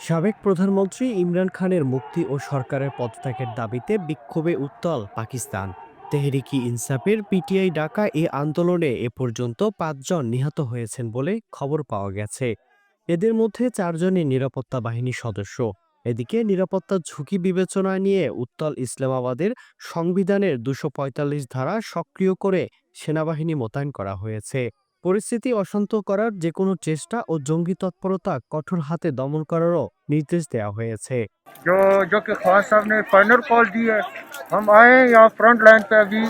সাবেক প্রধানমন্ত্রী ইমরান খানের মুক্তি ও সরকারের পদত্যাগের দাবিতে বিক্ষোভে উত্তাল পাকিস্তান। তেহরিকি ইনসাফের পিটিআই ডাকা এ আন্দোলনে এ পর্যন্ত ৫ জন নিহত হয়েছেন বলে খবর পাওয়া গেছে। এদের মধ্যে ৪ জনই নিরাপত্তা বাহিনীর সদস্য। এদিকে নিরাপত্তার ঝুঁকি বিবেচনায় নিয়ে উত্তাল ইসলামাবাদের সংবিধানের ২৪৫ ধারা সক্রিয় করে সেনাবাহিনী মোতায়েন করা হয়েছে। পরিস্থিতি অশান্ত করার যেকোনো চেষ্টা ও জঙ্গি তৎপরতা কঠোর হাতে দমন করারও নির্দেশ দেওয়া হয়েছে। जो जो कि ख्वाजा साहब ने फाइनल कॉल दी है, हम आए हैं यहाँ फ्रंट लाइन पे अभी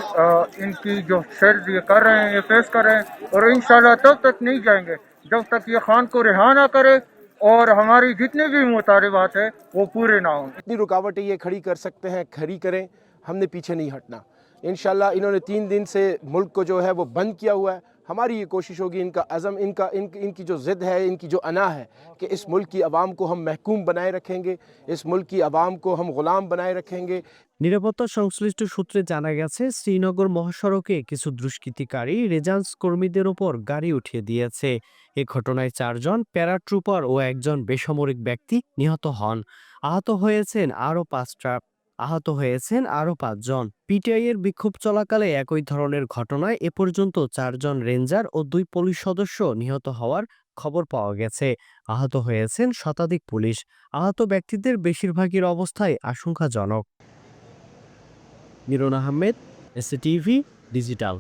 इनकी जो शेर ये कर रहे हैं, ये फेस कर रहे हैं, और इंशाल्लाह तब तक नहीं जाएंगे जब तक ये खान को रिहा ना करे और हमारी जितनी भी मुतालिबात है वो पूरे ना हों। इतनी रुकावटें ये खड़ी कर सकते हैं, खड़ी करें, हमने पीछे नहीं हटना। इंशाल्लाह इन्होंने 3 दिन से मुल्क को जो है वो बंद किया हुआ है। हमारी ये कोशिश होगी, इनका अज़म, इनकी जो ज़िद है, इनकी जो अना है कि इस मुल्क की आवाम को हम महकूम बनाए रखेंगे, इस मुल्क की आवाम को हम ग़ुलाम बनाए रखेंगे। নিরাপত্তা সংশ্লিষ্ট সূত্রে জানা গেছে, শ্রীনগর মহাসড়কে কিছু দুষ্কৃতিকারী রেজান্স কর্মীদের ওপর গাড়ি উঠিয়ে দিয়েছে। এ ঘটনায় ৪ জন প্যারাট্রুপার ও একজন বেসামরিক ব্যক্তি নিহত হন। আহত হয়েছেন আরও ৫ জন। পিটিআই এর বিক্ষোভ চলাকালে একই ধরনের ঘটনায় এ পর্যন্ত ৪ জন রেঞ্জার ও ২ পুলিশ সদস্য নিহত হওয়ার খবর পাওয়া গেছে। আহত হয়েছেন শতাধিক পুলিশ। আহত ব্যক্তিদের বেশিরভাগের অবস্থায় আশঙ্কাজনক। Miran Ahmed, SA TV digital.